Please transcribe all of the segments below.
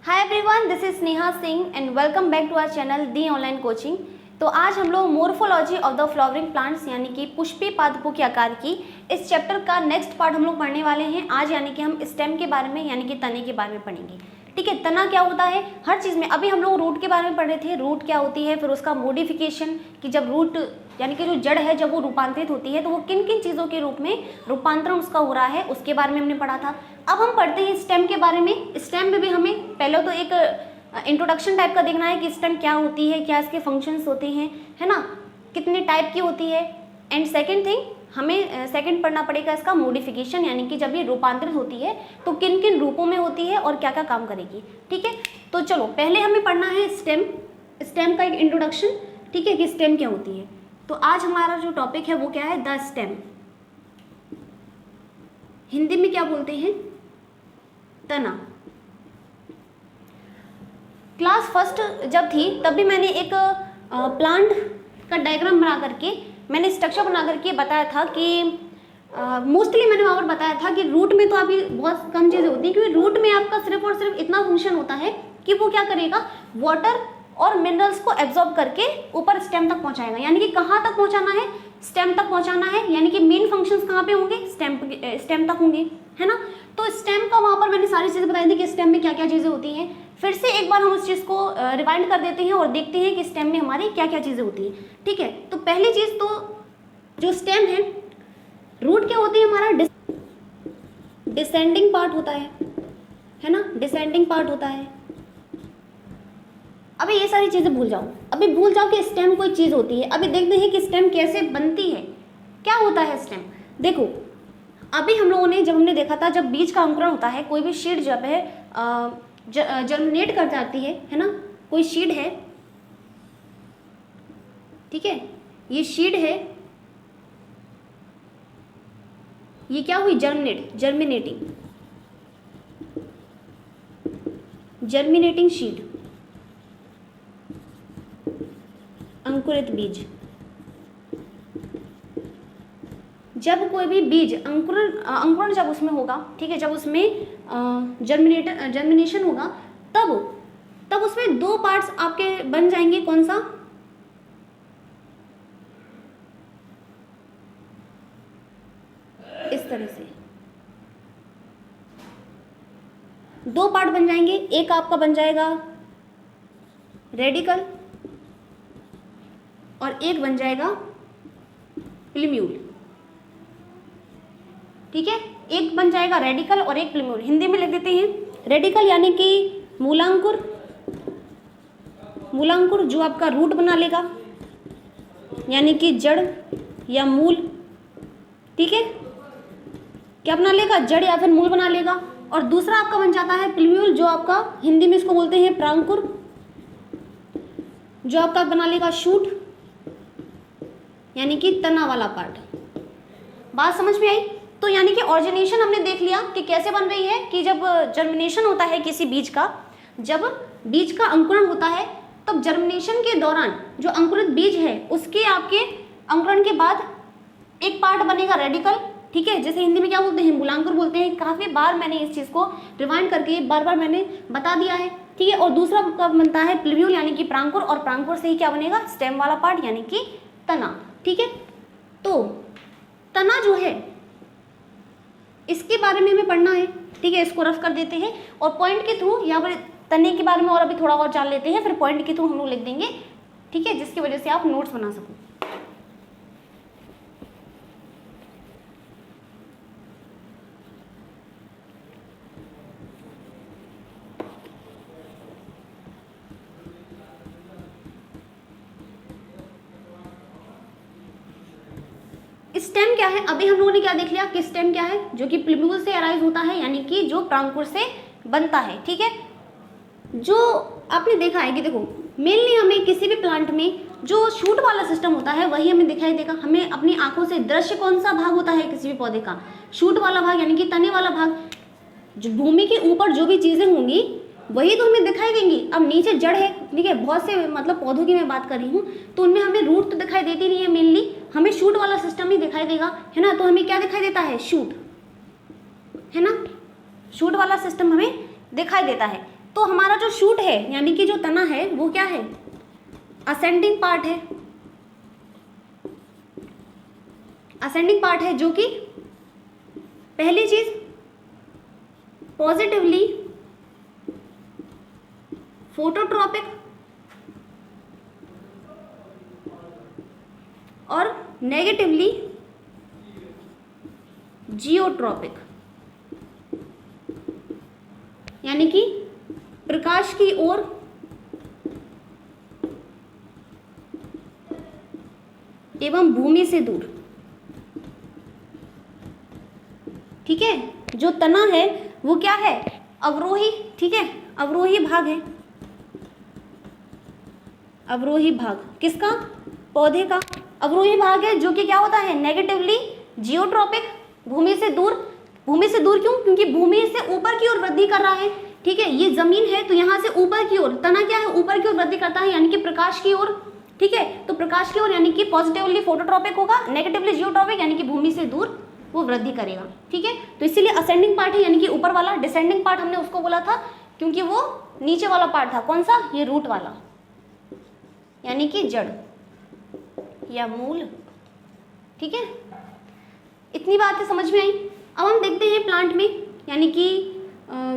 Hi everyone, this is Sneha Singh and welcome back to our channel the online coaching. तो आज हम लोग morphology of the flowering plants यानी कि पुष्पीय पादपों के आकार की इस चैप्टर का नेक्स्ट पार्ट हम लोग पढ़ने वाले हैं आज। यानी कि हम स्टेम के बारे में यानी कि तने के बारे में पढ़ेंगे। ठीक है, तना क्या होता है हर चीज़ में। अभी हम लोग रूट के बारे में पढ़ रहे थे, रूट क्या होती है, फिर उसका मोडिफिकेशन कि जब रूट यानी कि जो जड़ है जब वो रूपांतरित होती है तो वो किन किन चीज़ों के रूप में रूपांतरण उसका हो रहा है उसके बारे में हमने पढ़ा था। अब हम पढ़ते हैं स्टेम के बारे में। स्टेम में भी हमें पहले तो एक इंट्रोडक्शन टाइप का देखना है कि स्टेम क्या होती है, क्या इसके फंक्शंस होते हैं, है ना, कितने टाइप की होती है। एंड सेकेंड थिंग हमें सेकंड पढ़ना पड़ेगा इसका मोडिफिकेशन यानी कि जब ये रूपांतरित होती है तो किन किन रूपों में होती है और क्या क्या काम करेगी। ठीक है, तो चलो पहले हमें पढ़ना है स्टेम। स्टेम का एक इंट्रोडक्शन, ठीक है, कि स्टेम क्या होती है। तो आज हमारा जो टॉपिक है वो क्या है, द स्टेम। हिंदी में क्या बोलते हैं, तना। क्लास फर्स्ट जब थी तब भी मैंने एक प्लांट का डायग्राम बना करके मैंने स्ट्रक्चर बना करके बताया था कि मोस्टली मैंने वहाँ पर बताया था कि रूट में तो अभी बहुत कम चीज़ें होती हैं, क्योंकि रूट में आपका सिर्फ और सिर्फ इतना फंक्शन होता है कि वो क्या करेगा, वाटर और मिनरल्स को एब्जॉर्ब करके ऊपर स्टेम तक पहुँचाएगा। यानी कि कहाँ तक पहुँचाना है, स्टेम तक पहुँचाना है। यानी कि मेन फंक्शंस कहाँ पे होंगे, स्टेम तक होंगे, है ना। तो स्टेम का वहाँ पर मैंने सारी चीज़ें बताई थी कि स्टेम में क्या क्या चीज़ें होती हैं। फिर से एक बार हम उस चीज़ को रिवाइंड कर देते हैं और देखते हैं कि स्टेम में हमारी क्या क्या चीज़ें होती हैं। ठीक है, तो पहली चीज़ तो जो स्टेम है, रूट क्या होती है, हमारा डिसेंडिंग पार्ट होता है ना, डिसेंडिंग पार्ट होता है। अभी ये सारी चीज़ें भूल जाओ, अभी भूल जाओ कि स्टेम कोई चीज़ होती है। अभी देखते हैं कि स्टेम कैसे बनती है, क्या होता है स्टेम। देखो अभी हम लोगों ने जब हमने देखा था जब बीज का अंकुरण होता है, कोई भी सीड जब है जर्मिनेट कर जाती है ना, कोई सीड है, ठीक है, ये सीड है, ये क्या हुई, जर्मिनेटिंग सीड, अंकुरित बीज। जब कोई भी बीज अंकुरण जब उसमें होगा, ठीक है, जब उसमें जर्मिनेशन होगा तब उसमें दो पार्ट्स आपके बन जाएंगे। कौन सा, इस तरह से दो पार्ट बन जाएंगे। एक आपका बन जाएगा रेडिकल और एक बन जाएगा प्लिम्यूल। ठीक है, एक बन जाएगा रेडिकल और एक प्लिम्यूल। हिंदी में लिख देते हैं रेडिकल यानी कि मूलांकुर जो आपका रूट बना लेगा यानी कि जड़ या मूल। ठीक है, क्या बना लेगा, जड़ या फिर मूल बना लेगा। और दूसरा आपका बन जाता है प्लिम्यूल जो आपका हिंदी में इसको बोलते हैं प्रांकुर, जो आपका बना लेगा शूट यानी कि तना वाला पार्ट। बात समझ में आई। तो यानी कि ऑरिजिनेशन हमने देख लिया कि कैसे बन रही है, कि जब जर्मिनेशन होता है किसी बीज का, जब बीज का अंकुरण होता है तब जर्मिनेशन के दौरान जो अंकुरित बीज है उसके आपके अंकुरण के बाद एक पार्ट बनेगा रेडिकल, ठीक है, जैसे हिंदी में क्या बोलते हैं, मूलांकुर बोलते हैं। काफ़ी बार मैंने इस चीज़ को रिवाइंड करके बार मैंने बता दिया है, ठीक है। और दूसरा कब बनता है, प्लिम्यूल यानी कि प्रांकुर, और प्रांकुर से ही क्या बनेगा, स्टेम वाला पार्ट यानी कि तना। ठीक है, तो तना जो है इसके बारे में हमें पढ़ना है, ठीक है। इसको रफ कर देते हैं और पॉइंट के थ्रू यहाँ पर तने के बारे में और अभी थोड़ा और जान लेते हैं, फिर पॉइंट के थ्रू हम लोग लिख देंगे, ठीक है, जिसकी वजह से आप नोट्स बना सको। स्टेम क्या है, अभी हम लोगों ने क्या देख लिया कि स्टेम क्या है, जो कि प्लिम्यूल से अराइज होता है यानी कि जो प्रांकुर से बनता है। ठीक है, जो आपने देखा है कि देखो मेनली हमें किसी भी प्लांट में जो शूट वाला सिस्टम होता है वही हमें दिखाई देगा। हमें अपनी आंखों से दृश्य कौन सा भाग होता है किसी भी पौधे का, शूट वाला भाग यानी कि तने वाला भाग। जो भूमि के ऊपर जो भी चीजें होंगी वही तो हमें दिखाई देंगी। अब नीचे जड़ है, ठीक है, बहुत से मतलब पौधों की मैं बात कर रही हूँ, तो उनमें हमें रूट तो दिखाई देती नहीं है, मेनली हमें शूट वाला सिस्टम ही दिखाई देगा, है ना। तो हमें क्या दिखाई देता है, शूट, है ना, शूट वाला सिस्टम हमें दिखाई देता है। तो हमारा जो शूट है यानी कि जो तना है वो क्या है, असेंडिंग पार्ट है, असेंडिंग पार्ट है, जो कि पहली चीज पॉजिटिवली फोटोट्रॉपिक और नेगेटिवली जियोट्रॉपिक, यानी कि प्रकाश की ओर एवं भूमि से दूर। ठीक है, जो तना है वो क्या है, अवरोही। ठीक है, अवरोही भाग है, अवरोही भाग किसका, पौधे का अवरोही भाग है, जो कि क्या होता है, नेगेटिवली जियोट्रॉपिक, भूमि से दूर। भूमि से दूर क्यों, क्योंकि भूमि से ऊपर की ओर वृद्धि कर रहा है। ठीक है, ये जमीन है तो यहाँ से ऊपर की ओर तना क्या है, ऊपर की ओर वृद्धि करता है, यानी कि प्रकाश की ओर। ठीक है, तो प्रकाश की ओर यानी कि पॉजिटिवली फोटोट्रॉपिक होगा, नेगेटिवली जियोट्रॉपिक यानी कि भूमि से दूर वो वृद्धि करेगा। ठीक है, तो इसीलिए असेंडिंग पार्ट है यानी कि ऊपर वाला, डिसेंडिंग पार्ट हमने उसको बोला था क्योंकि वो नीचे वाला पार्ट था। कौन सा, ये रूट वाला, यानी कि जड़ या मूल। ठीक है, इतनी बातें समझ में आई। अब हम देखते हैं प्लांट में, यानी कि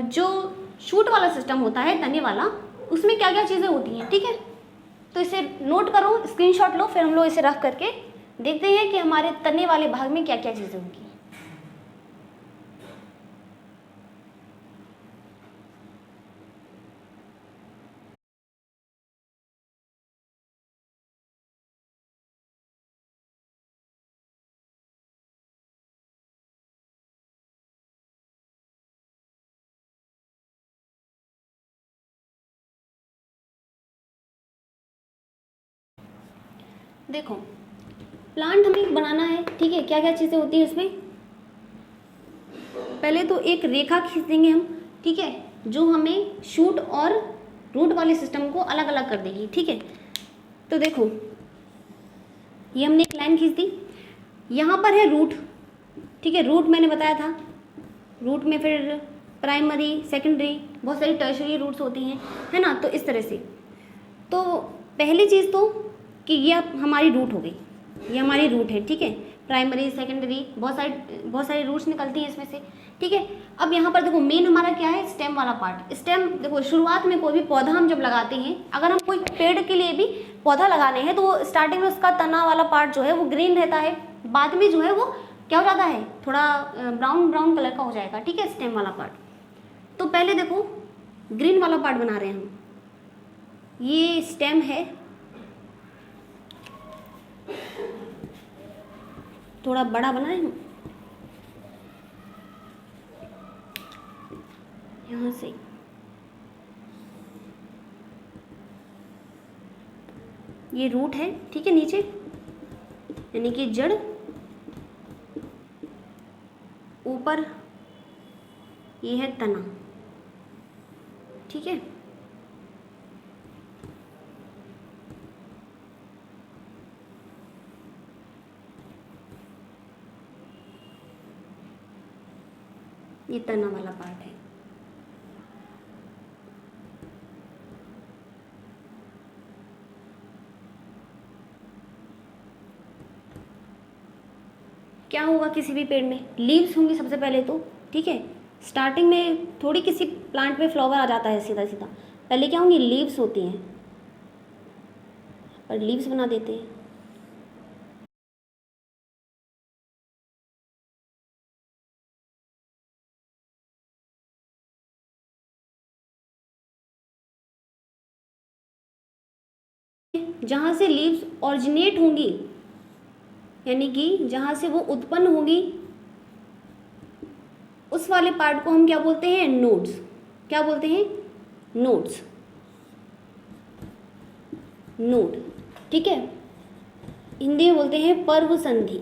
जो शूट वाला सिस्टम होता है, तने वाला, उसमें क्या क्या चीज़ें होती हैं। ठीक है, तो इसे नोट करो, स्क्रीनशॉट लो, फिर हम लोग इसे रख करके देखते हैं कि हमारे तने वाले भाग में क्या क्या चीज़ें होंगी। देखो, प्लांट हमें बनाना है। ठीक है, क्या क्या चीज़ें होती हैं उसमें, पहले तो एक रेखा खींच देंगे हम। ठीक है, जो हमें शूट और रूट वाले सिस्टम को अलग अलग कर देगी। ठीक है, तो देखो ये हमने एक लाइन खींच दी, यहाँ पर है रूट। ठीक है, रूट मैंने बताया था, रूट में फिर प्राइमरी, सेकेंडरी, बहुत सारी टर्शरी रूट्स होती हैं, है ना। तो इस तरह से, तो पहली चीज़ तो कि ये हमारी रूट हो गई, ये हमारी रूट है। ठीक है, प्राइमरी, सेकेंडरी, बहुत सारी रूट्स निकलती हैं इसमें से। ठीक है, अब यहाँ पर देखो मेन हमारा क्या है, स्टेम वाला पार्ट। स्टेम देखो, शुरुआत में कोई भी पौधा हम जब लगाते हैं, अगर हम कोई पेड़ के लिए भी पौधा लगा रहे हैं तो वो स्टार्टिंग में उसका तना वाला पार्ट जो है वो ग्रीन रहता है, बाद में जो है वो क्या हो जाता है, थोड़ा ब्राउन ब्राउन कलर का हो जाएगा। ठीक है, स्टेम वाला पार्ट। तो पहले देखो ग्रीन वाला पार्ट बना रहे हैं हम, ये स्टेम है, थोड़ा बड़ा बनाए हम, यहाँ से ये रूट है। ठीक है, नीचे यानी कि जड़, ऊपर ये है तना। ठीक है, ये तना वाला पार्ट है। क्या होगा किसी भी पेड़ में, लीव्स होंगी सबसे पहले तो। ठीक है, स्टार्टिंग में थोड़ी किसी प्लांट में फ्लावर आ जाता है सीधा सीधा, पहले क्या होंगी, लीव्स होती हैं, और लीव्स बना देते हैं। जहाँ से लीव्स ऑरिजिनेट होंगी, यानी कि जहाँ से वो उत्पन्न होगी, उस वाले पार्ट को हम क्या बोलते हैं, नोड्स। क्या बोलते हैं, नोड्स, नोड। ठीक है, हिंदी में बोलते हैं पर्व संधि,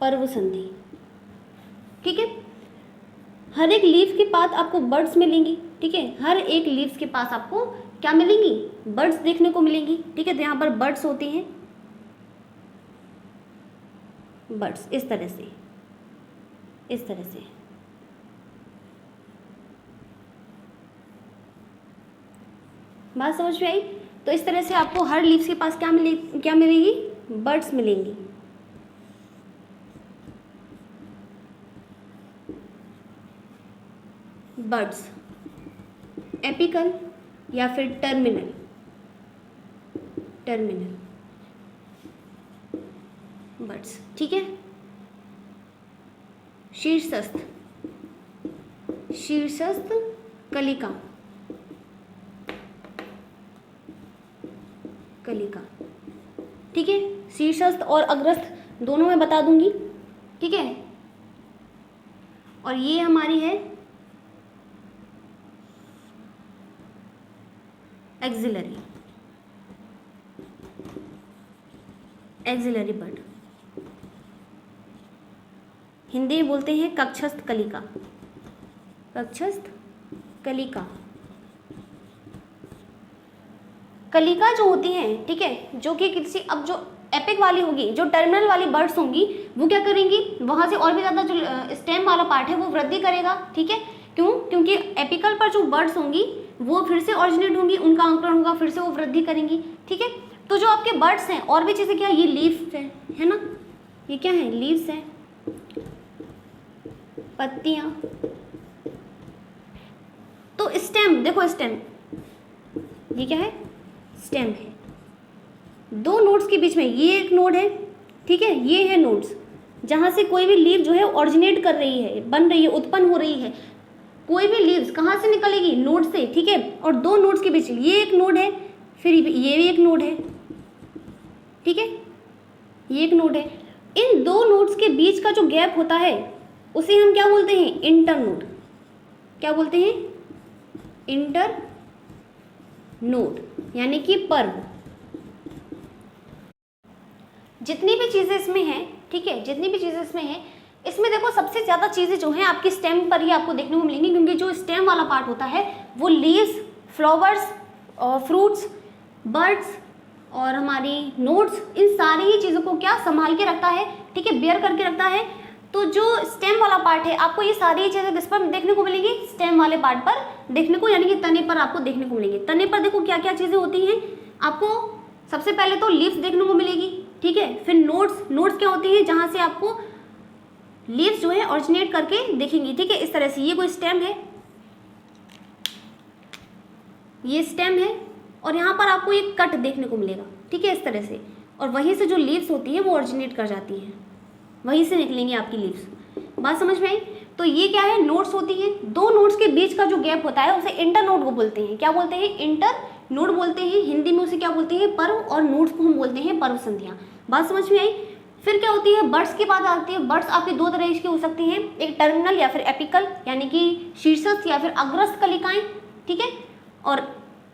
पर्व संधि। ठीक है, हर एक लीफ के पास आपको बर्ड्स मिलेंगी। ठीक है, हर एक लीव्स के पास आपको क्या मिलेंगी, बर्ड्स देखने को मिलेंगी। ठीक है, तो यहाँ पर बर्ड्स होती हैं, बर्ड्स इस तरह से, इस तरह से। बात समझ में आई? तो इस तरह से आपको हर लीव्स के पास क्या मिलेगी? बड्स मिलेंगी। बड्स, एपिकल या फिर टर्मिनल बड्स, ठीक है। शीर्षस्थ कलिका, ठीक है। शीर्षस्थ और अग्रस्थ दोनों मैं बता दूंगी, ठीक है। और ये हमारी है एक्सिलरी बड, हिंदी में बोलते हैं कक्षस्थ कलिका जो होती हैं, ठीक है, जो कि किसी, अब जो एपिक वाली होगी, जो टर्मिनल वाली बर्ड्स होंगी, वो क्या करेंगी, वहां से और भी ज़्यादा जो स्टेम वाला पार्ट है वो वृद्धि करेगा, ठीक है। क्यों? क्योंकि एपिकल पर जो बर्ड्स होंगी वो फिर से ऑरिजिनेट होंगी, उनका अंकुरण होगा, फिर से वो वृद्धि करेंगी, ठीक है। तो जो आपके बर्ड्स हैं, और भी चीज़ें क्या, ये लीव्स है ना, ये क्या है, लीव्स है, पत्तियां। तो स्टेम, देखो स्टेम, ये क्या है, स्टेम है। दो नोड्स के बीच में ये एक नोड है, ठीक है, ये है नोड्स, जहां से कोई भी लीव जो है ऑरिजिनेट कर रही है, बन रही है, उत्पन्न हो रही है। कोई भी लीव्स कहाँ से निकलेगी, नोड से, ठीक है। और दो नोड्स के बीच ये एक नोड है, फिर ये भी एक नोड है, ठीक है, ये एक नोड है। इन दो नोड्स के बीच का जो गैप होता है उसे हम क्या बोलते हैं, इंटर नोड। क्या बोलते हैं, इंटर नोड, यानी कि पर्व। जितनी भी चीजें इसमें हैं, ठीक है, जितनी भी चीजें इसमें हैं, इसमें देखो सबसे ज्यादा चीजें जो हैं आपकी स्टेम पर ही आपको देखने को मिलेंगी, क्योंकि जो स्टेम वाला पार्ट होता है वो लीव्स, फ्लावर्स और फ्रूट्स, बर्ड्स और हमारी नोड्स, इन सारी ही चीज़ों को क्या संभाल के रखता है, ठीक है, बेयर करके रखता है। तो जो स्टेम वाला पार्ट है, आपको ये सारी चीज़ें किस पर देखने को मिलेंगी, स्टेम वाले पार्ट पर देखने को, यानी कि तने पर आपको देखने को मिलेंगी। तने पर देखो क्या क्या चीज़ें होती हैं, आपको सबसे पहले तो लीव्स देखने को मिलेगी, ठीक है। फिर नोड्स क्या होती हैं, जहाँ से आपको लीव्स जो है ऑरिजिनेट करके दिखेंगी, ठीक है। इस तरह से ये कोई स्टेम है, ये स्टेम है, और यहाँ पर आपको एक कट देखने को मिलेगा, ठीक है, इस तरह से। और वहीं से जो लीव्स होती है वो ऑरिजिनेट कर जाती हैं, वहीं से निकलेंगी आपकी लीव्स। बात समझ में आई? तो ये क्या है, नोड्स होती है। दो नोड्स के बीच का जो गैप होता है उसे इंटर नोड को बोलते हैं। क्या बोलते हैं, इंटर नोड बोलते हैं। हिंदी में उसे क्या बोलते हैं, पर्व, और नोड्स को हम बोलते हैं पर्व संधियाँ। बात समझ में आई? फिर क्या होती है, बर्ड्स की बात आती है। बर्ड्स आपके दो तरह की हो सकती हैं, एक टर्मिनल या फिर एपिकल, यानी कि शीर्षस्थ या फिर अग्रस्थ कलिकाएं, ठीक है। और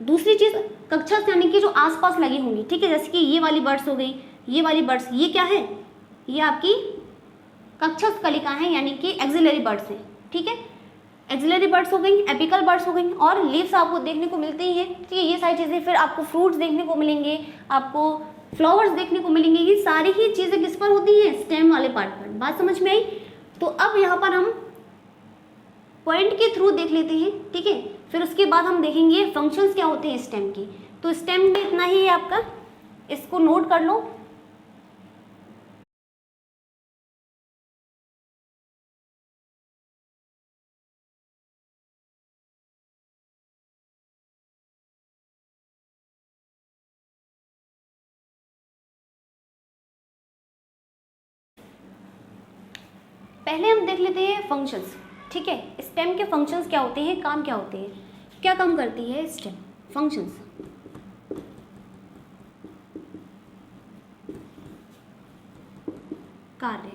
दूसरी चीज कक्षस्थ, यानी कि जो आसपास लगी होंगी, ठीक है, जैसे कि ये वाली बर्ड्स हो गई, ये वाली बर्ड्स, ये क्या है, ये आपकी कक्षस्थ कलिका है, यानी कि एक्सिलरी बर्ड्स हैं, ठीक है। एक्सिलरी बर्ड्स हो गई, एपिकल बर्ड्स हो गई, और लीव्स आपको देखने को मिलती ही है, ठीक है, ये सारी चीज़ें। फिर आपको फ्रूट्स देखने को मिलेंगे, आपको फ्लावर्स देखने को मिलेंगे। ये सारी ही चीज़ें किस पर होती हैं, स्टेम वाले पार्ट पर। बात समझ में आई? तो अब यहाँ पर हम पॉइंट के थ्रू देख लेते हैं, ठीक है। फिर उसके बाद हम देखेंगे फंक्शंस क्या होते हैं स्टेम की। तो स्टेम में इतना ही है आपका, इसको नोट कर लो। पहले हम देख लेते हैं फंक्शंस, ठीक है। स्टेम के फंक्शंस क्या होते हैं, काम क्या होते हैं, क्या काम करती है स्टेम, फंक्शंस। कार्य,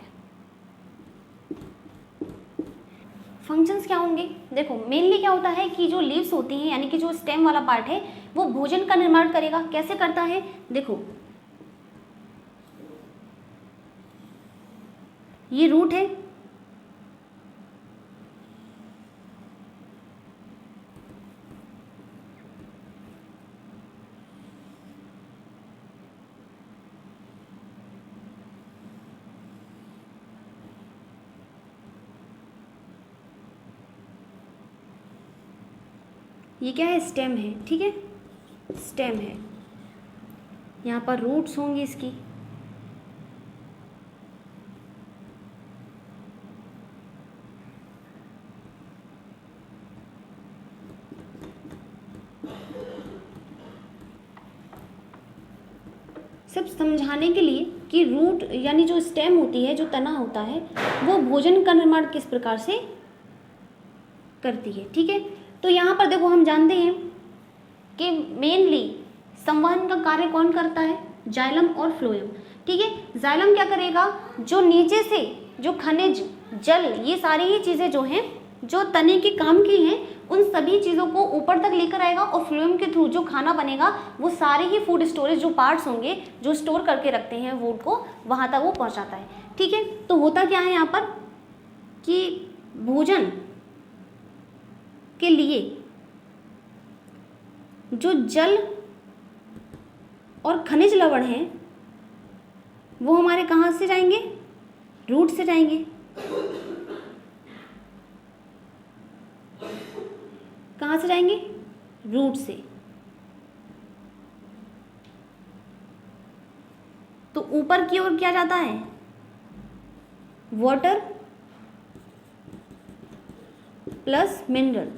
फंक्शंस क्या होंगे, देखो मेनली क्या होता है कि जो लीव्स होती हैं, यानी कि जो स्टेम वाला पार्ट है, वो भोजन का निर्माण करेगा। कैसे करता है, देखो ये रूट है, ये क्या है, स्टेम है, ठीक है। स्टेम है, यहाँ पर रूट्स होंगी इसकी, सिर्फ समझाने के लिए कि रूट यानी जो स्टेम होती है, जो तना होता है, वो भोजन का निर्माण किस प्रकार से करती है। ठीक है, तो यहाँ पर देखो हम जानते हैं कि मेनली संवहन का कार्य कौन करता है, जाइलम और फ्लोएम। ठीक है, जाइलम क्या करेगा, जो नीचे से जो खनिज, जल, ये सारी ही चीज़ें जो हैं, जो तने के काम की हैं, उन सभी चीज़ों को ऊपर तक लेकर आएगा, और फ्लोएम के थ्रू जो खाना बनेगा वो सारे ही फूड स्टोरेज जो पार्ट्स होंगे, जो स्टोर करके रखते हैं फूड को, वहाँ तक वो पहुँचाता है। ठीक है, तो होता क्या है यहाँ पर कि भोजन के लिए जो जल और खनिज लवण हैं वो हमारे कहाँ से जाएंगे, रूट से जाएंगे। कहाँ से जाएंगे, रूट से। तो ऊपर की ओर क्या जाता है, वाटर प्लस मिनरल।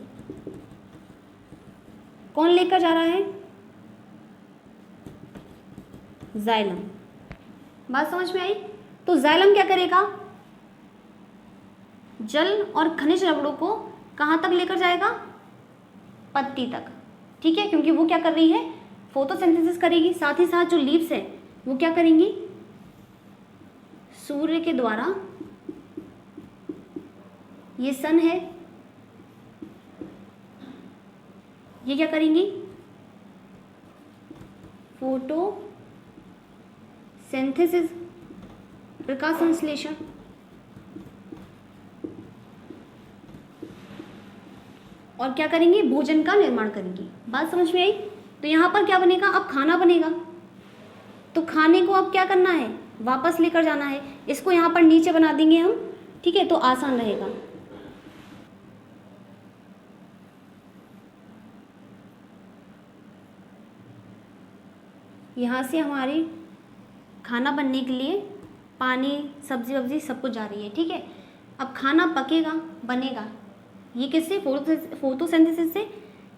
कौन लेकर जा रहा है, जाइलम। बात समझ में आई। तो जाइलम क्या करेगा, जल और खनिज लवणों को कहाँ तक लेकर जाएगा, पत्ती तक। ठीक है, क्योंकि वो क्या कर रही है, फोटोसिंथेसिस करेगी। साथ ही साथ जो लीव्स है वो क्या करेंगी, सूर्य के द्वारा, ये सन है, ये क्या करेंगी, फोटोसिंथेसिस, प्रकाश संश्लेषण। और क्या करेंगे, भोजन का निर्माण करेंगी। बात समझ में आई। तो यहाँ पर क्या बनेगा, अब खाना बनेगा। तो खाने को अब क्या करना है, वापस लेकर जाना है। इसको यहाँ पर नीचे बना देंगे हम। ठीक है, तो आसान रहेगा। यहाँ से हमारी खाना बनने के लिए पानी, सब्जी वब्जी सब कुछ जा रही है। ठीक है, अब खाना पकेगा, बनेगा, ये किससे, फोटोसिंथेसिस से।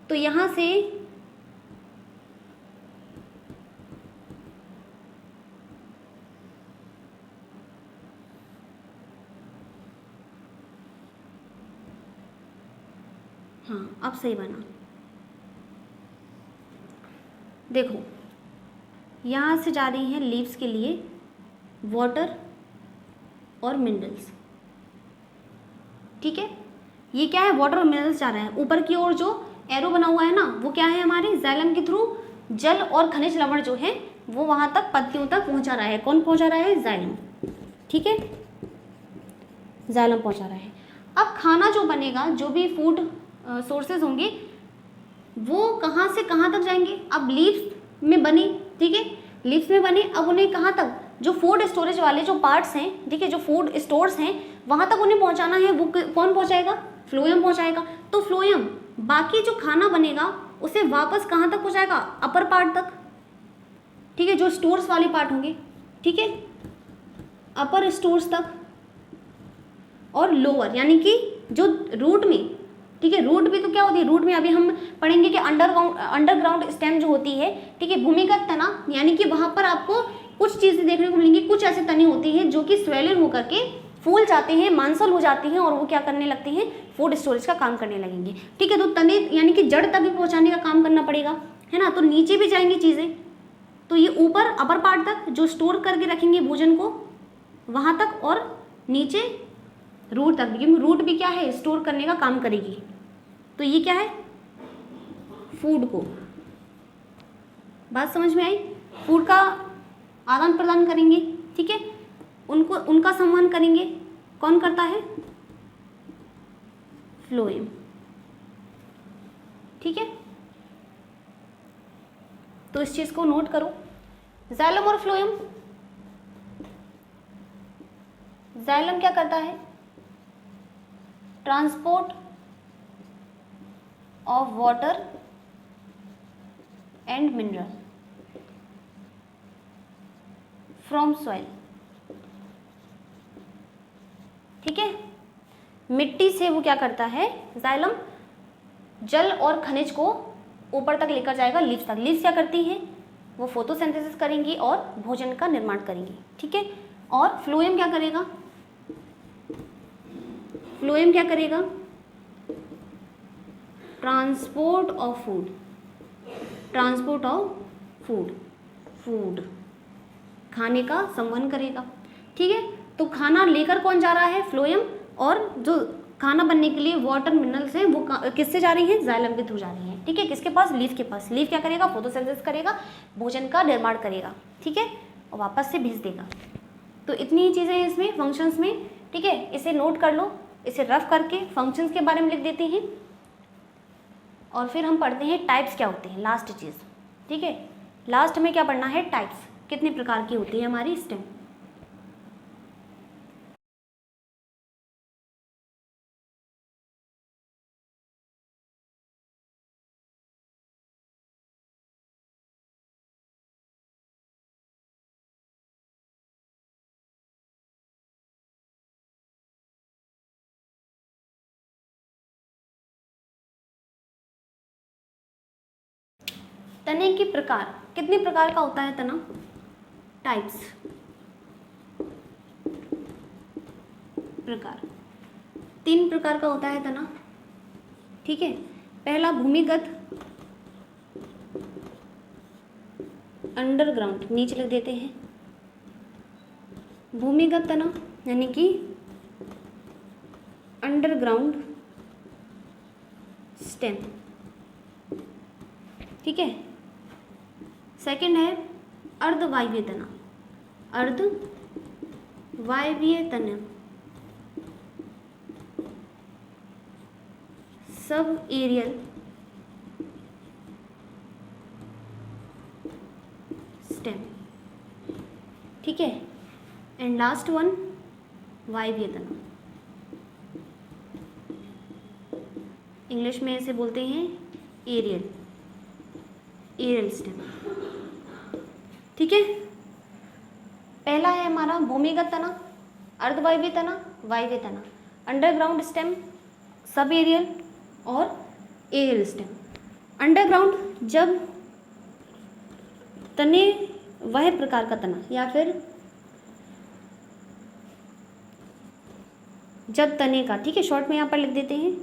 तो यहाँ से हाँ, अब सही बना। देखो, यहाँ से जा रही हैं लीव्स के लिए वाटर और मिनरल्स। ठीक है, ये क्या है, वाटर और मिनरल्स जा रहे हैं। ऊपर की ओर जो एरो बना हुआ है ना, वो क्या है, हमारे जाइलम के थ्रू जल और खनिज लवण जो है वो वहाँ तक, पत्तियों तक पहुँचा रहा है। कौन पहुँचा रहा है, जाइलम। ठीक है, जाइलम पहुँचा रहा है। अब खाना जो बनेगा, जो भी फूड सोर्सेज होंगे, वो कहाँ से कहाँ तक जाएंगे। अब लीव्स में बनी, ठीक है, लीव्स में बने, अब उन्हें कहाँ तक, जो फूड स्टोरेज वाले जो पार्ट्स हैं, ठीक है, जो फूड स्टोर्स हैं, वहाँ तक उन्हें पहुँचाना है। वो कौन पहुँचाएगा, फ्लोएम पहुँचाएगा। तो फ्लोएम बाकी जो खाना बनेगा उसे वापस कहाँ तक पहुँचाएगा, अपर पार्ट तक। ठीक है, जो स्टोर्स वाले पार्ट होंगे, ठीक है, अपर स्टोर्स तक, और लोअर यानी कि जो रूट में, ठीक है, रूट भी तो क्या होती है, रूट में अभी हम पढ़ेंगे कि अंडरग्राउंड स्टेम जो होती है, ठीक है, भूमिगत तना, यानी कि वहाँ पर आपको कुछ चीज़ें देखने को मिलेंगी। कुछ ऐसे तने होती हैं जो कि स्वेलिन होकर के फूल जाते हैं, मांसल हो जाती हैं, और वो क्या करने लगते हैं, फूड स्टोरेज का काम करने लगेंगे। ठीक है, तो तने यानी कि जड़ तक भी पहुँचाने का काम करना पड़ेगा, है ना। तो नीचे भी जाएंगी चीज़ें, तो ये ऊपर अपर पार्ट तक जो स्टोर करके रखेंगे भोजन को, वहाँ तक, और नीचे रूट तक, क्योंकि रूट भी क्या है, स्टोर करने का काम करेगी। तो ये क्या है, फूड को, बात समझ में आई, फूड का आदान प्रदान करेंगे। ठीक है, उनको, उनका संवहन करेंगे। कौन करता है, फ्लोएम। ठीक है, तो इस चीज को नोट करो, जाइलम और फ्लोएम। जाइलम क्या करता है, transport of water and mineral from soil. ठीक है, मिट्टी से वो क्या करता है, जाइलम जल और खनिज को ऊपर तक लेकर जाएगा, लीव्स तक। लीव्स क्या करती हैं, वो फोटोसिंथेसिस करेंगी और भोजन का निर्माण करेंगी। ठीक है, और फ्लोएम क्या करेगा, फ्लोएम क्या करेगा, transport of food, transport of food, food खाने का संवहन करेगा। ठीक है, तो खाना लेकर कौन जा रहा है, फ्लोएम, और जो खाना बनने के लिए वाटर मिनरल्स हैं वो किससे जा रही हैं, जाइलम के थ्रू जा रही हैं। ठीक है, किसके पास, लीफ के पास। लीफ क्या करेगा, फोटोसिंथेसिस करेगा, भोजन का निर्माण करेगा। ठीक है, और वापस से भेज देगा। तो इतनी ही चीज़ें हैं इसमें फंक्शंस में। ठीक है, इसे नोट कर लो, इसे रफ करके फंक्शंस के बारे में लिख देते हैं और फिर हम पढ़ते हैं टाइप्स क्या होते हैं, लास्ट चीज़। ठीक है, लास्ट में क्या पढ़ना है, टाइप्स कितने प्रकार की होती है हमारी स्टेम। तने के प्रकार, कितने प्रकार का होता है तना, टाइप्स, प्रकार 3 प्रकार का होता है तना। ठीक है, पहला भूमिगत, अंडरग्राउंड, नीचे लिख देते हैं, भूमिगत तना यानी कि अंडरग्राउंड स्टेम। ठीक है, सेकंड है अर्धवायवीय तना, अर्धवायवीय तना, सब एरियल स्टेम। ठीक है, एंड लास्ट वन वायवीय तना, इंग्लिश में इसे बोलते हैं एरियल, एरियल स्टेम। ठीक है, पहला है हमारा भूमिगत तना, अर्धवायवीय तना, वायवीय तना, अंडरग्राउंड स्टेम, सब एरियल और एरियल स्टेम। अंडरग्राउंड जब तने वह प्रकार का तना या फिर जब तने का, ठीक है शॉर्ट में यहाँ पर लिख देते हैं,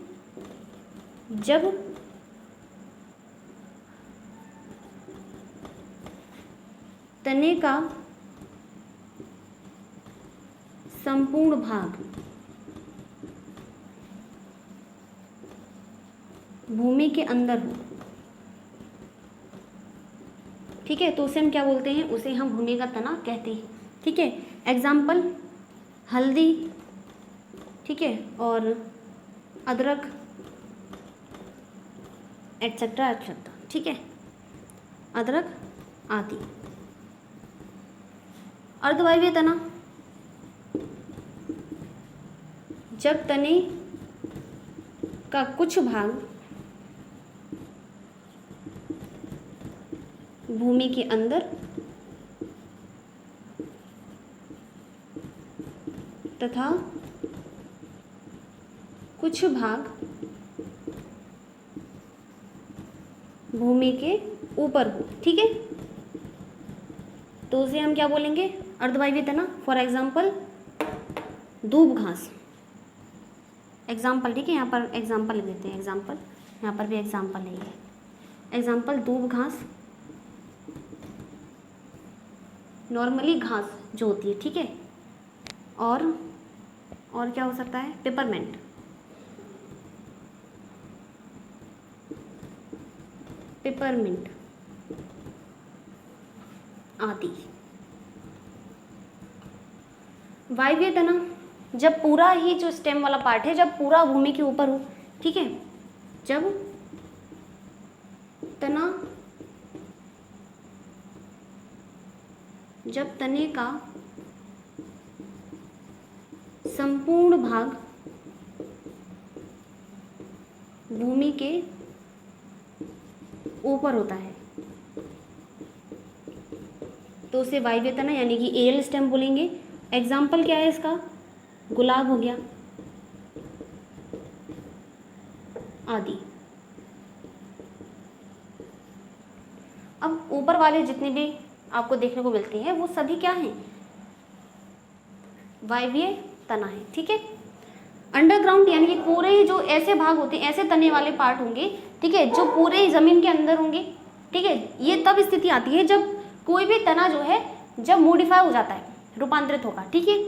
जब तने का संपूर्ण भाग भूमि के अंदर हो। ठीक है, तो उसे हम क्या बोलते हैं, उसे हम भूमिगत तना कहते हैं। ठीक है, एग्जाम्पल हल्दी, ठीक है, और अदरक एटसेट्रा एटसेट्रा। ठीक है, अदरक आदि। अर्धवायवीय तना जब तने का कुछ भाग भूमि के अंदर तथा कुछ भाग भूमि के ऊपर हो। ठीक है, तो उसे हम क्या बोलेंगे, अर्धवायवीय तना। फॉर एग्जाम्पल दूब घास, एग्जाम्पल। ठीक है, यहाँ पर एग्जाम्पल लिख देते हैं, एग्जाम्पल, यहाँ पर भी एग्जाम्पल है ये, एग्जाम्पल दूब घास, नॉर्मली घास जो होती है। ठीक है, और क्या हो सकता है, पेपरमेंट, पेपरमिंट आदि। वायवीय तना जब पूरा ही जो स्टेम वाला पार्ट है जब पूरा भूमि के ऊपर हो। ठीक है, जब तने का संपूर्ण भाग भूमि के ऊपर होता है। तो उसे वायव्य तना यानी कि एरियल स्टेम बोलेंगे। एग्जाम्पल क्या है इसका, गुलाब हो गया आदि। अब ऊपर वाले जितने भी आपको देखने को मिलते हैं वो सभी क्या हैं, वायवीय तना है। ठीक है, अंडरग्राउंड यानी कि पूरे जो ऐसे भाग होते हैं, ऐसे तने वाले पार्ट होंगे, ठीक है, जो पूरे ज़मीन के अंदर होंगे। ठीक है, ये तब स्थिति आती है जब कोई भी तना जो है जब मॉडिफाई हो जाता है, रूपांतरित होगा। ठीक है,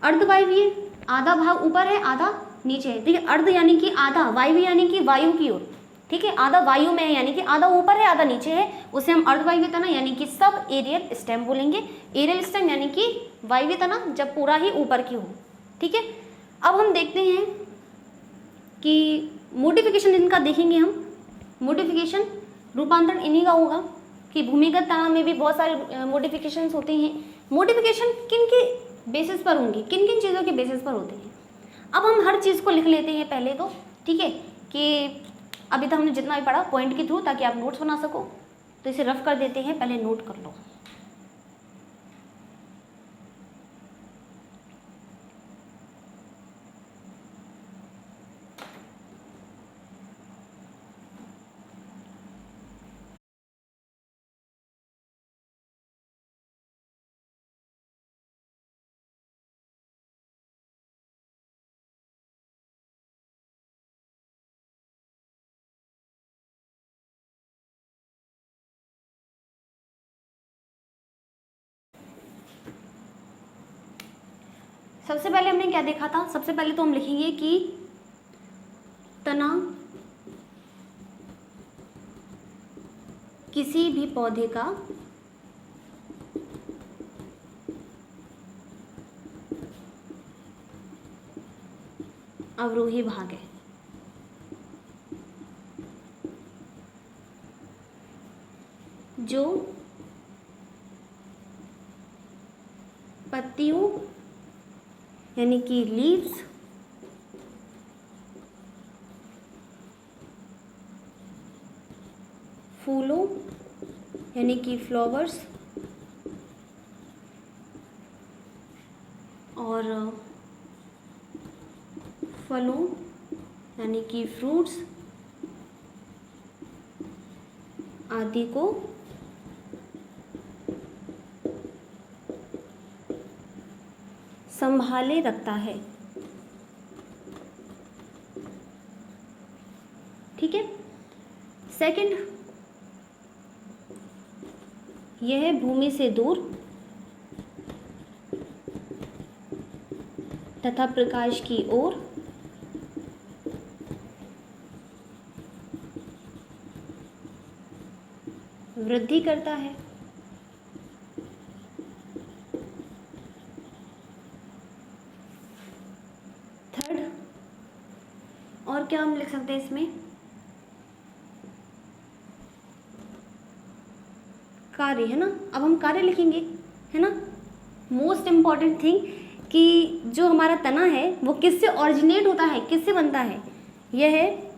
अर्धवायवीय, आधा भाग ऊपर है आधा नीचे है। ठीक है, अर्ध यानी कि आधा, वायवीय यानी कि वायु की ओर। ठीक है, आधा वायु में है यानी कि आधा ऊपर है आधा नीचे है, उसे हम अर्धवायवीय तना यानी कि सब एरियल स्टेम बोलेंगे। एरियल स्टेम यानी कि वायवीय तना जब पूरा ही ऊपर की हो। ठीक है, अब हम देखते हैं कि मोडिफिकेशन इनका देखेंगे हम। मोडिफिकेशन रूपांतरण इन्हीं का होगा कि भूमिगत तना में भी बहुत सारे मोडिफिकेशंस होते हैं। मोडिफिकेशन किन के बेसिस पर होंगे, किन किन चीज़ों के बेसिस पर होते हैं। अब हम हर चीज़ को लिख लेते हैं पहले तो। ठीक है, कि अभी तक हमने जितना भी पढ़ा पॉइंट के थ्रू, ताकि आप नोट्स बना सको। तो इसे रफ कर देते हैं, पहले नोट कर लो। सबसे पहले हमने क्या देखा था, सबसे पहले तो हम लिखेंगे कि तना किसी भी पौधे का अवरोही भाग है। जो पत्तियों यानी कि लीव्स, फूलों यानी कि फ्लावर्स, और फलों यानी कि फ्रूट्स आदि को संभाले रखता है। ठीक है, सेकंड, यह भूमि से दूर तथा प्रकाश की ओर वृद्धि करता है। थर्ड, और क्या हम लिख सकते हैं इसमें, कार्य, है ना। अब हम कार्य लिखेंगे, है ना। मोस्ट इम्पॉर्टेंट थिंग कि जो हमारा तना है वो किससे ऑरिजिनेट होता है, किससे बनता है, यह है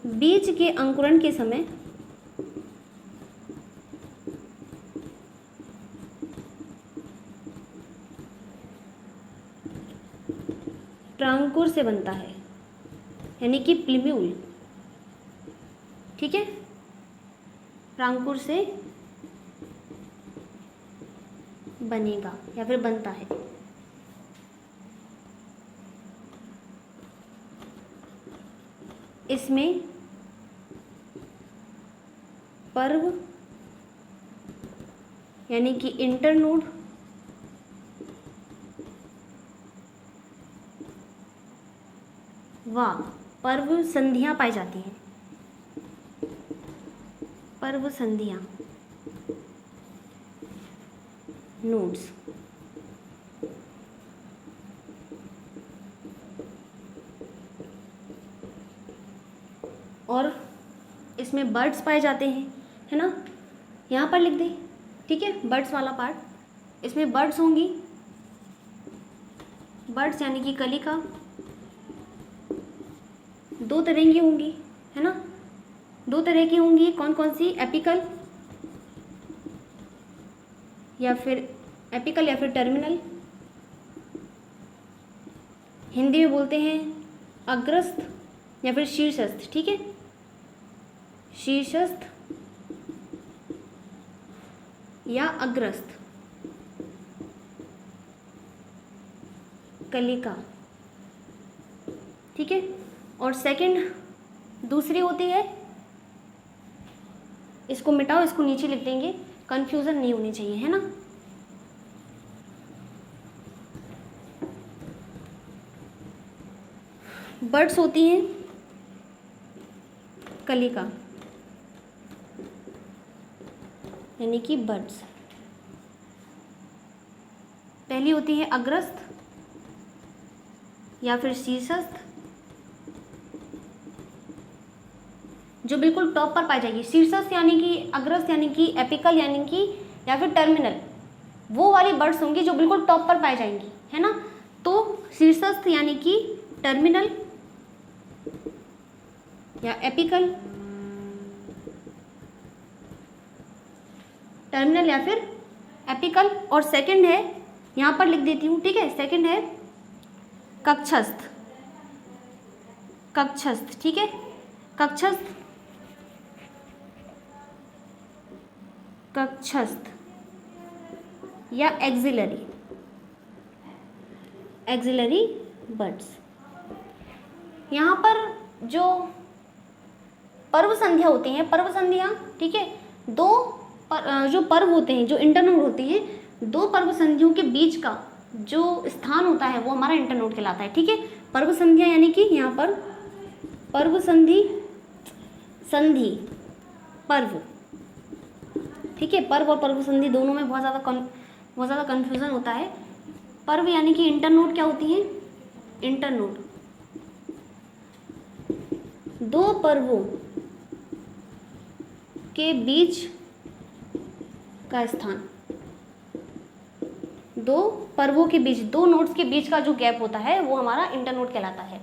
बीज के अंकुरण के समय प्रांकुर से बनता है, यानी कि प्लीम्यूल। ठीक है, प्रांकुर से बनेगा या फिर बनता है। इसमें पर्व यानी कि इंटरनोड व पर्व संधियां पाई जाती हैं। पर्व संधियां, नोड्स। और इसमें बर्ड्स पाए जाते हैं, है ना। यहाँ पर लिख दे, ठीक है, बर्ड्स वाला पार्ट। इसमें बर्ड्स होंगी, बर्ड्स यानी कि कलिका, दो तरह की होंगी, है ना। दो तरह की होंगी, कौन कौन सी, एपिकल या फिर टर्मिनल। हिंदी में बोलते हैं अग्रस्थ या फिर शीर्षस्थ, ठीक है, शीर्षस्थ या अग्रस्थ कलिका, ठीक है। और सेकंड दूसरी होती है, इसको मिटाओ, इसको नीचे लिख देंगे, कंफ्यूजन नहीं होनी चाहिए, है ना। बर्ड्स होती हैं कलिका, यानी कि बर्ड्स। पहली होती है अग्रस्थ या फिर शीर्षस्थ, जो बिल्कुल टॉप पर पाई जाएगी। शीर्षस्थ यानी कि, अग्रस्थ यानी कि, एपिकल यानी कि, या फिर टर्मिनल, वो वाली बर्ड्स होंगी जो बिल्कुल टॉप पर पाई जाएंगी, है ना। तो शीर्षस्थ यानी कि टर्मिनल या एपिकल, टर्मिनल या फिर एपिकल। और सेकंड है, यहाँ पर लिख देती हूँ, ठीक है, सेकंड है कक्षस्थ, कक्षस्थ, ठीक है, कक्षस्थ, कक्षस्थ या एक्सिलरी, एक्सिलरी बर्ड्स। यहाँ पर जो पर्व संध्या होती हैं, पर्व संध्या, ठीक है, जो पर्व होते हैं, जो इंटरनोड होते हैं, दो पर्व संधियों के बीच का जो स्थान होता है वो हमारा इंटरनोड कहलाता है, ठीक है। पर्व संध्या यानी कि यहाँ पर पर्व संधि, संधि पर्व, ठीक है। पर्व और पर्व संधि दोनों में बहुत ज़्यादा कन्फ्यूज़न होता है। पर्व यानी कि इंटरनोड क्या होती है, इंटरनोड, दो पर्वों के बीच का स्थान, दो पर्वों के बीच, दो नोड्स के बीच का जो गैप होता है वो हमारा इंटरनोड कहलाता है।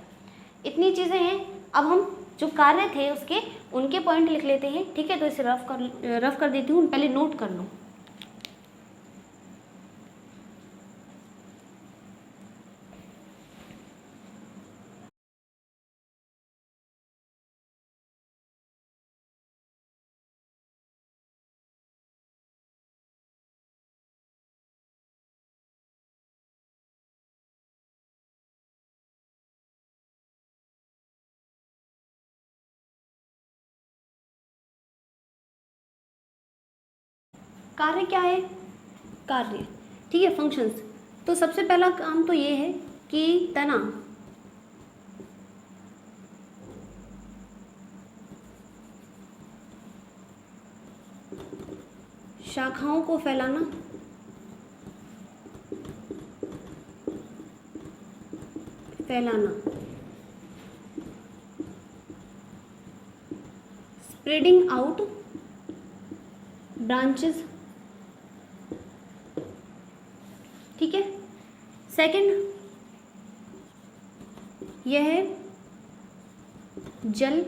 इतनी चीज़ें हैं। अब हम जो कार्य थे उसके, उनके पॉइंट लिख लेते हैं, ठीक है। तो इसे रफ कर देती हूँ, पहले नोट कर लो। कार्य क्या है, कार्य, ठीक है, फंक्शंस। तो सबसे पहला काम तो ये है कि तना, शाखाओं को फैलाना, स्प्रेडिंग आउट ब्रांचेस, ठीक है। सेकंड यह है जल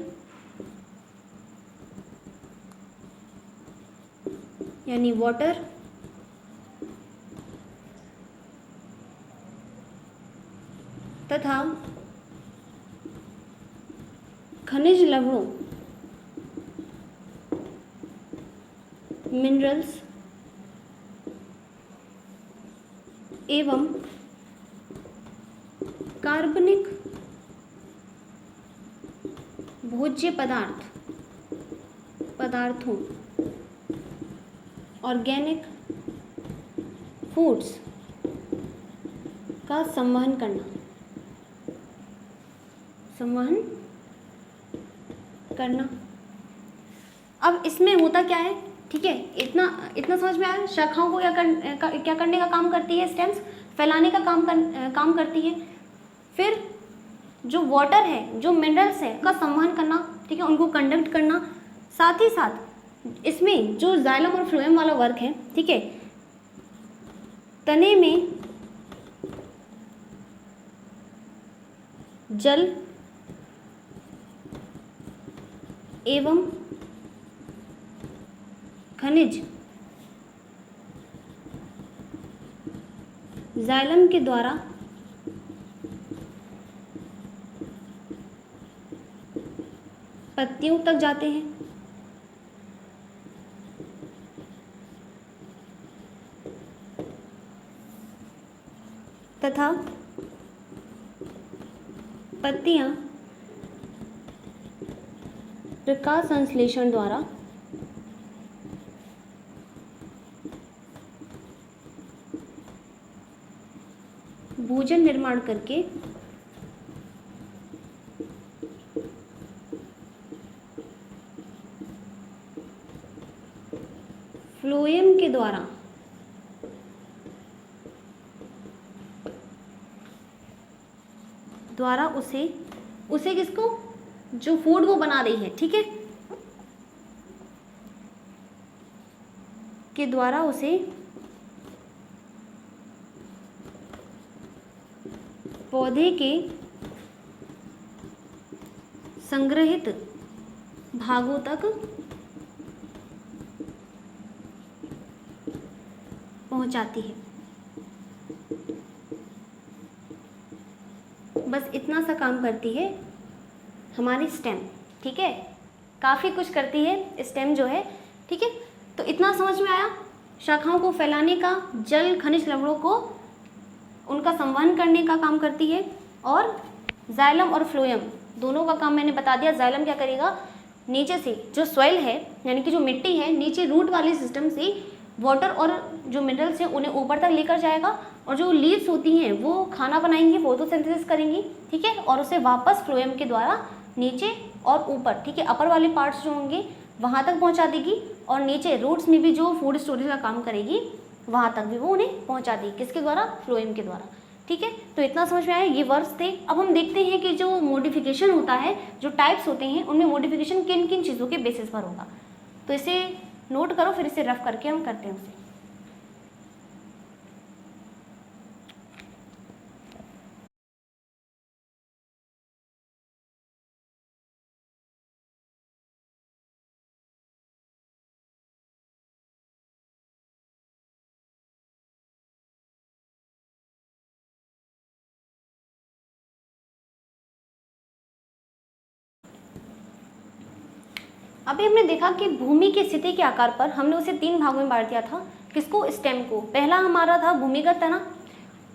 यानी वाटर, तथा खनिज लवणों, मिनरल्स एवं कार्बनिक भोज्य पदार्थों, ऑर्गेनिक फूड्स का संवहन करना। अब इसमें होता क्या है, ठीक है, इतना समझ में आया। शाखाओं को क्या करने का काम करती है, स्टेम्स फैलाने का काम करती है। फिर जो वाटर है, जो मिनरल्स है, उनका संवहन करना, ठीक है, उनको कंडक्ट करना। साथ ही साथ इसमें जो जाइलम और फ्लोएम वाला वर्क है, ठीक है, तने में जल एवं खनिज जाइलम के द्वारा पत्तियों तक जाते हैं तथा पत्तियां प्रकाश संश्लेषण द्वारा भोजन निर्माण करके फ्लोएम के द्वारा उसे किसको, जो फूड वो बना रही है, ठीक है, के द्वारा उसे पौधे के संग्रहित भागों तक पहुंचाती है। बस इतना सा काम करती है हमारी स्टेम, ठीक है, काफ़ी कुछ करती है स्टेम जो है, ठीक है। तो इतना समझ में आया, शाखाओं को फैलाने का, जल खनिज लवणों को उनका संवहन करने का काम करती है, और जाइलम और फ्लोएम दोनों का काम मैंने बता दिया। जाइलम क्या करेगा, नीचे से जो सॉइल है यानी कि जो मिट्टी है, नीचे रूट वाले सिस्टम से वाटर और जो मिनरल्स हैं उन्हें ऊपर तक लेकर जाएगा, और जो लीव्स होती हैं वो खाना बनाएंगी, फोटोसिंथेसिस करेंगी, ठीक है, और उसे वापस फ्लोएम के द्वारा नीचे और ऊपर, ठीक है, अपर वाले पार्ट्स जो होंगे वहाँ तक पहुँचा देगी, और नीचे रूट्स में भी जो फूड स्टोरेज का काम करेगी वहाँ तक भी वो उन्हें पहुँचा देगी, किसके द्वारा, फ्लोएम के द्वारा, ठीक है। तो इतना समझ में आया, ये वर्ड्स थे। अब हम देखते हैं कि जो मॉडिफिकेशन होता है, जो टाइप्स होते हैं, उनमें मॉडिफिकेशन किन किन चीज़ों के बेसिस पर होगा। तो इसे नोट करो, फिर इसे रफ करके हम करते हैं उसे। अभी हमने देखा कि भूमि की स्थिति के आकार पर हमने उसे 3 भागों में बांट दिया था, किसको, स्टेम को। पहला हमारा था भूमिगत तना,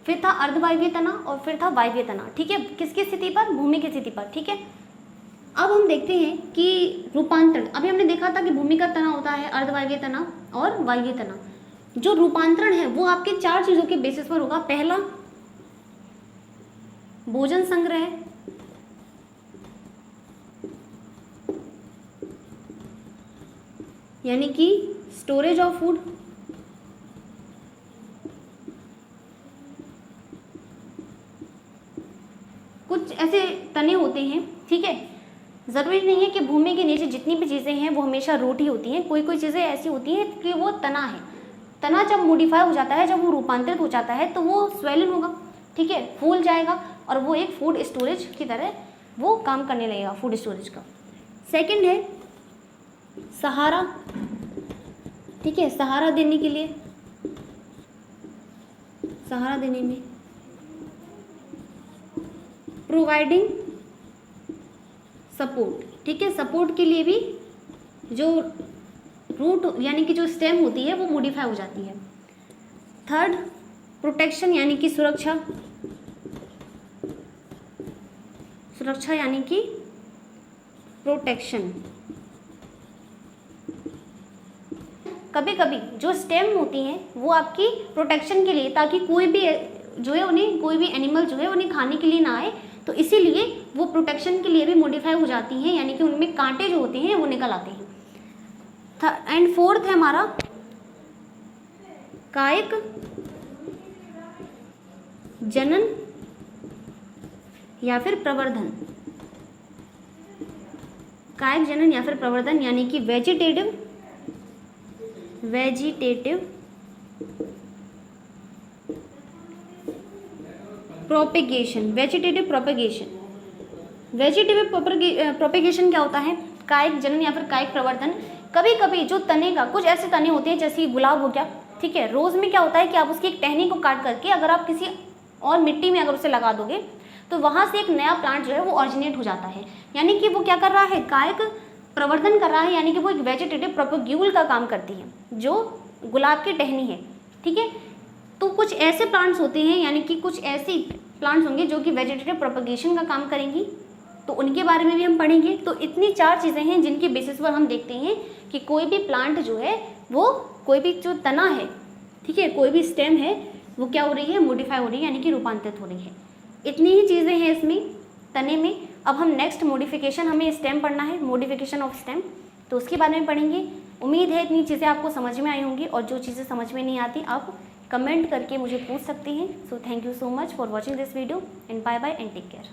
फिर था अर्धवायवीय तना, और फिर था वायवीय तना, ठीक है, किसकी स्थिति पर, भूमि की स्थिति पर, ठीक है। अब हम देखते हैं कि रूपांतरण, अभी हमने देखा था कि भूमिगत तना होता है, अर्धवायवीय तना और वायवीय तना। जो रूपांतरण है वो आपके 4 चीज़ों के बेसिस पर होगा। पहला भोजन संग्रह, यानी कि स्टोरेज ऑफ फूड, कुछ ऐसे तने होते हैं, ठीक है, ज़रूरी नहीं है कि भूमि के नीचे जितनी भी चीज़ें हैं वो हमेशा रूट ही होती हैं, कोई कोई चीज़ें ऐसी होती हैं कि वो तना है। तना जब मॉडिफाई हो जाता है, जब वो रूपांतरित हो जाता है, तो वो स्वेलन होगा, ठीक है, फूल जाएगा, और वो एक फूड स्टोरेज की तरह वो काम करने लगेगा, फूड स्टोरेज का। सेकंड है सहारा, ठीक है, सहारा देने के लिए, सहारा देने में प्रोवाइडिंग सपोर्ट, ठीक है, सपोर्ट के लिए भी जो रूट यानी कि जो स्टेम होती है वो मॉडिफाई हो जाती है। थर्ड प्रोटेक्शन, यानी कि सुरक्षा, सुरक्षा यानी कि प्रोटेक्शन। कभी कभी जो स्टेम होती हैं वो आपकी प्रोटेक्शन के लिए, ताकि कोई भी जो है उन्हें, कोई भी एनिमल जो है उन्हें खाने के लिए ना आए, तो इसीलिए वो प्रोटेक्शन के लिए भी मॉडिफाई हो जाती हैं, यानी कि उनमें कांटे जो होते हैं वो निकल आते हैं। एंड फोर्थ है हमारा कायिक जनन या फिर प्रवर्धन, कायिक जनन या फिर प्रवर्धन, यानी कि vegetative propagation, vegetative propagation. Vegetative propagation क्या होता है, कायिक जनन या फिर कायिक प्रवर्धन, कभी कभी जो तने का, कुछ ऐसे तने होते हैं जैसे गुलाब हो गया, ठीक है, रोज़ में क्या होता है कि आप उसकी एक टहनी को काट करके अगर आप किसी और मिट्टी में अगर उसे लगा दोगे तो वहाँ से एक नया प्लांट जो है वो ऑरिजिनेट हो जाता है। यानी कि वो क्या कर रहा है, कायिक प्रवर्धन कर रहा है, यानी कि वो एक वेजिटेटिव प्रोपेग्यूल का काम करती है जो गुलाब की टहनी है, ठीक है। तो कुछ ऐसे प्लांट्स होते हैं, यानी कि कुछ ऐसी प्लांट्स होंगे जो कि वेजिटेटिव प्रोपेगेशन का काम करेंगी, तो उनके बारे में भी हम पढ़ेंगे। तो इतनी 4 चीज़ें हैं जिनके बेसिस पर हम देखते हैं कि कोई भी प्लांट जो है वो, कोई भी जो तना है, ठीक है, कोई भी स्टेम है, वो क्या हो रही है, मॉडिफाई हो रही है, यानी कि रूपांतरित हो रही है। इतनी ही चीज़ें हैं इसमें, तने में। अब हम नेक्स्ट मॉडिफिकेशन, हमें स्टेम पढ़ना है, मॉडिफिकेशन ऑफ स्टेम, तो उसके बारे में पढ़ेंगे। उम्मीद है इतनी चीज़ें आपको समझ में आई होंगी, और जो चीज़ें समझ में नहीं आती आप कमेंट करके मुझे पूछ सकती हैं। So thank you so much for watching this video, and bye bye and take care.